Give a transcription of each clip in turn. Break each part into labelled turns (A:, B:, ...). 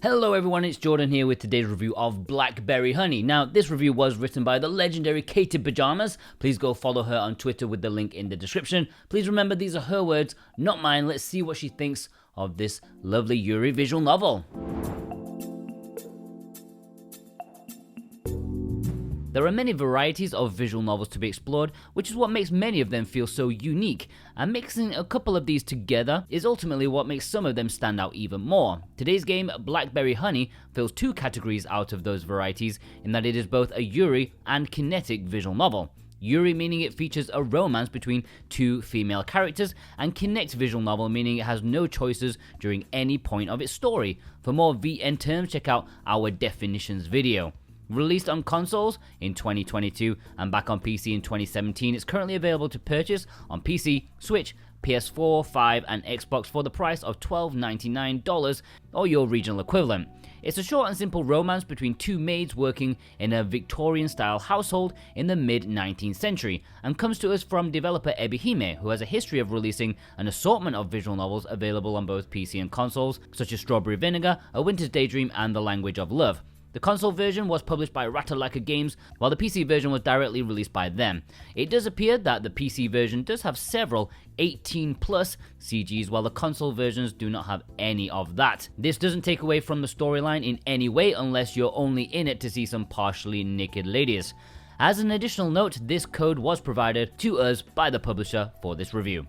A: Hello everyone, it's Jordan here with today's review of Blackberry Honey. Now, this review was written by the legendary Katie Pajamas. Please go follow her on Twitter with the link in the description. Please remember these are her words, not mine. Let's see what she thinks of this lovely Yuri visual novel. There are many varieties of visual novels to be explored, which is what makes many of them feel so unique, and mixing a couple of these together is ultimately what makes some of them stand out even more. Today's game, Blackberry Honey, fills two categories out of those varieties in that it is both a Yuri and Kinetic visual novel. Yuri meaning it features a romance between two female characters, and Kinetic visual novel meaning it has no choices during any point of its story. For more VN terms, check out our definitions video. Released on consoles in 2022 and back on PC in 2017, it's currently available to purchase on PC, Switch, PS4, 5 and Xbox for the price of $12.99 or your regional equivalent. It's a short and simple romance between two maids working in a Victorian-style household in the mid-19th century, and comes to us from developer Ebihime, who has a history of releasing an assortment of visual novels available on both PC and consoles, such as Strawberry Vinegar, A Winter's Daydream and The Language of Love. The console version was published by Ratalaika Games, while the PC version was directly released by them. It does appear that the PC version does have several 18+ CGs, while the console versions do not have any of that. This doesn't take away from the storyline in any way unless you're only in it to see some partially naked ladies. As an additional note, this code was provided to us by the publisher for this review.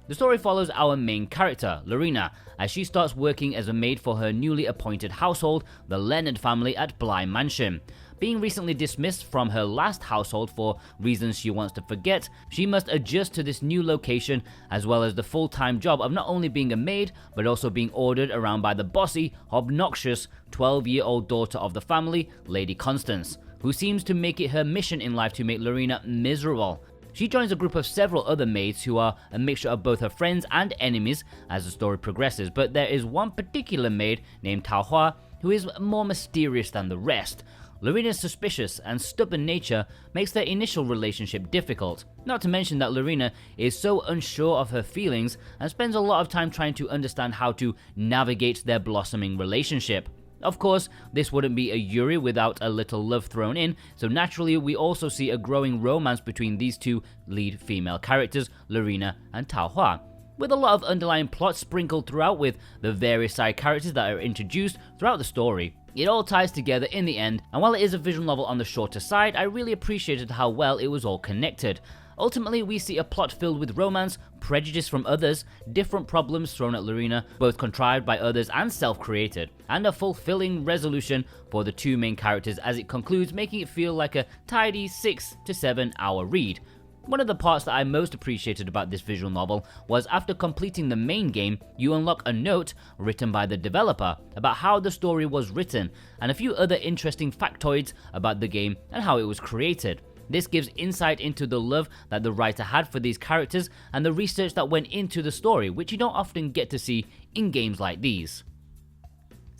A: The story follows our main character, Lorena, as she starts working as a maid for her newly appointed household, the Leonard family at Bly Mansion. Being recently dismissed from her last household for reasons she wants to forget, she must adjust to this new location, as well as the full-time job of not only being a maid, but also being ordered around by the bossy, obnoxious 12-year-old daughter of the family, Lady Constance, who seems to make it her mission in life to make Lorena miserable. She joins a group of several other maids who are a mixture of both her friends and enemies as the story progresses, but there is one particular maid named Taohua who is more mysterious than the rest. Lorena's suspicious and stubborn nature makes their initial relationship difficult, not to mention that Lorena is so unsure of her feelings and spends a lot of time trying to understand how to navigate their blossoming relationship. Of course, this wouldn't be a Yuri without a little love thrown in, so naturally we also see a growing romance between these two lead female characters, Lorena and Taohua, with a lot of underlying plot sprinkled throughout with the various side characters that are introduced throughout the story. It all ties together in the end, and while it is a visual novel on the shorter side, I really appreciated how well it was all connected. Ultimately, we see a plot filled with romance, prejudice from others, different problems thrown at Lorena, both contrived by others and self-created, and a fulfilling resolution for the two main characters as it concludes, making it feel like a tidy 6 to 7 hour read. One of the parts that I most appreciated about this visual novel was after completing the main game, you unlock a note written by the developer about how the story was written, and a few other interesting factoids about the game and how it was created. This gives insight into the love that the writer had for these characters and the research that went into the story, which you don't often get to see in games like these.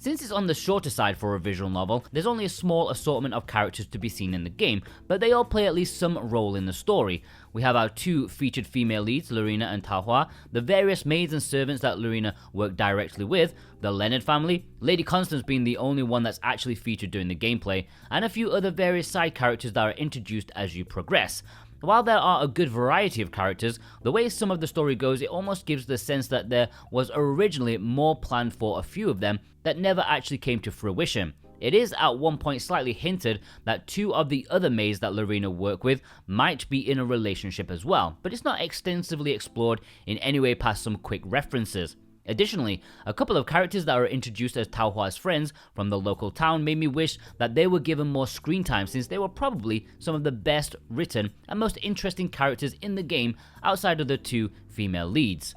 A: Since it's on the shorter side for a visual novel, there's only a small assortment of characters to be seen in the game, but they all play at least some role in the story. We have our two featured female leads, Lorena and Taohua, the various maids and servants that Lorena worked directly with, the Leonard family, Lady Constance being the only one that's actually featured during the gameplay, and a few other various side characters that are introduced as you progress. While there are a good variety of characters, the way some of the story goes, it almost gives the sense that there was originally more planned for a few of them that never actually came to fruition. It is at one point slightly hinted that two of the other maids that Lorena worked with might be in a relationship as well, but it's not extensively explored in any way past some quick references. Additionally, a couple of characters that are introduced as Taohua's friends from the local town made me wish that they were given more screen time, since they were probably some of the best written and most interesting characters in the game outside of the two female leads.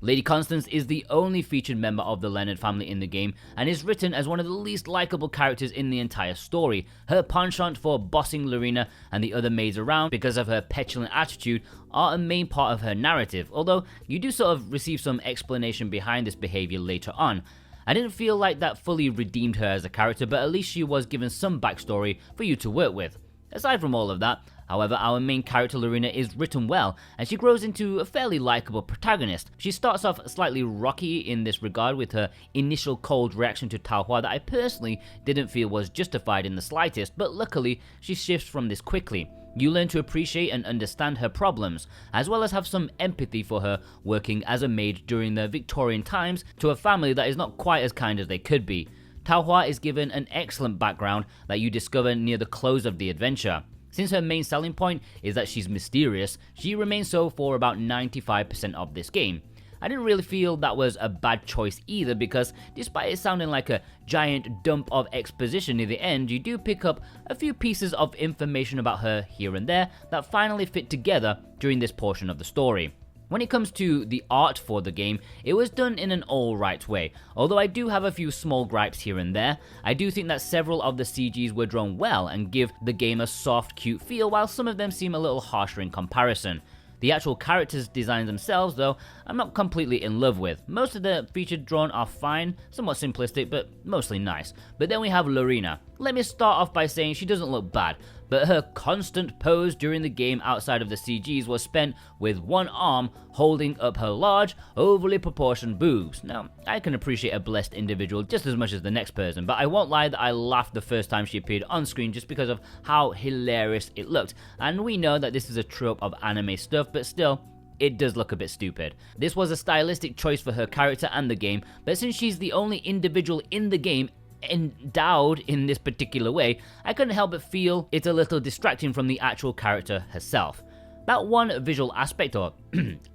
A: Lady Constance is the only featured member of the Leonard family in the game and is written as one of the least likable characters in the entire story. Her penchant for bossing Lorena and the other maids around because of her petulant attitude are a main part of her narrative, although you do sort of receive some explanation behind this behavior later on. I didn't feel like that fully redeemed her as a character, but at least she was given some backstory for you to work with. Aside from all of that, however, our main character Lorena is written well, and she grows into a fairly likable protagonist. She starts off slightly rocky in this regard with her initial cold reaction to Tao Hua that I personally didn't feel was justified in the slightest, but luckily she shifts from this quickly. You learn to appreciate and understand her problems, as well as have some empathy for her working as a maid during the Victorian times to a family that is not quite as kind as they could be. Tao Hua is given an excellent background that you discover near the close of the adventure. Since her main selling point is that she's mysterious, she remains so for about 95% of this game. I didn't really feel that was a bad choice either, because despite it sounding like a giant dump of exposition near the end, you do pick up a few pieces of information about her here and there that finally fit together during this portion of the story. When it comes to the art for the game, it was done in an alright way, although I do have a few small gripes here and there. I do think that several of the CGs were drawn well and give the game a soft, cute feel, while some of them seem a little harsher in comparison. The actual characters' designs themselves, though, I'm not completely in love with. Most of the featured drawn are fine, somewhat simplistic, but mostly nice. But then we have Lorena. Let me start off by saying she doesn't look bad, but her constant pose during the game outside of the CGs was spent with one arm holding up her large, overly proportioned boobs. Now, I can appreciate a blessed individual just as much as the next person, but I won't lie that I laughed the first time she appeared on screen just because of how hilarious it looked. And we know that this is a trope of anime stuff, but still, it does look a bit stupid. This was a stylistic choice for her character and the game, but since she's the only individual in the game endowed in this particular way, I couldn't help but feel it's a little distracting from the actual character herself. That one visual aspect, or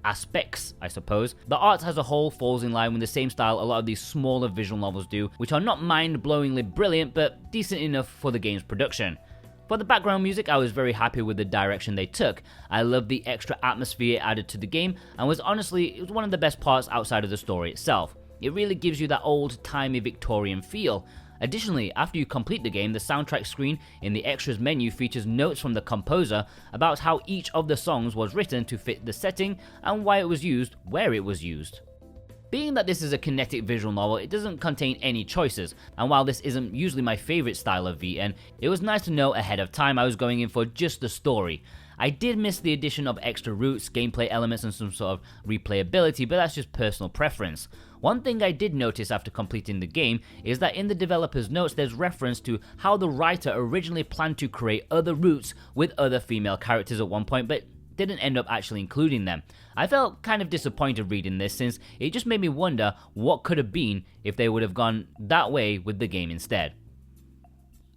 A: aspects I suppose, the art as a whole falls in line with the same style a lot of these smaller visual novels do, which are not mind-blowingly brilliant but decent enough for the game's production. For the background music, I was very happy with the direction they took. I loved the extra atmosphere added to the game, and was honestly, it was one of the best parts outside of the story itself. It really gives you that old-timey Victorian feel. Additionally, after you complete the game, the soundtrack screen in the extras menu features notes from the composer about how each of the songs was written to fit the setting and why it was used where it was used. Being that this is a kinetic visual novel, it doesn't contain any choices, and while this isn't usually my favorite style of VN, it was nice to know ahead of time I was going in for just the story. I did miss the addition of extra routes, gameplay elements, and some sort of replayability, but that's just personal preference. One thing I did notice after completing the game is that in the developer's notes there's reference to how the writer originally planned to create other routes with other female characters at one point, but didn't end up actually including them. I felt kind of disappointed reading this, since it just made me wonder what could have been if they would have gone that way with the game instead.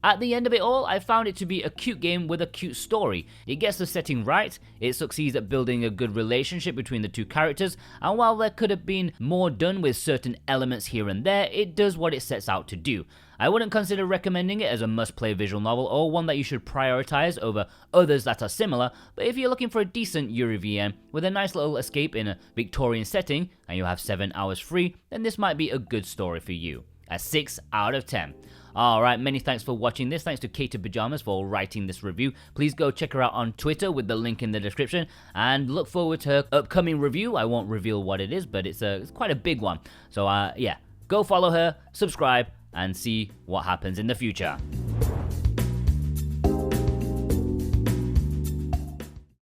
A: At the end of it all, I found it to be a cute game with a cute story. It gets the setting right, it succeeds at building a good relationship between the two characters, and while there could have been more done with certain elements here and there, it does what it sets out to do. I wouldn't consider recommending it as a must-play visual novel or one that you should prioritize over others that are similar, but if you're looking for a decent Yuri VN with a nice little escape in a Victorian setting and you have 7 hours free, then this might be a good story for you. A 6 out of 10. Alright, many thanks for watching this. Thanks to Kato Pajamas for writing this review. Please go check her out on Twitter with the link in the description, and look forward to her upcoming review. I won't reveal what it is, but it's quite a big one. So yeah, go follow her, subscribe, and see what happens in the future.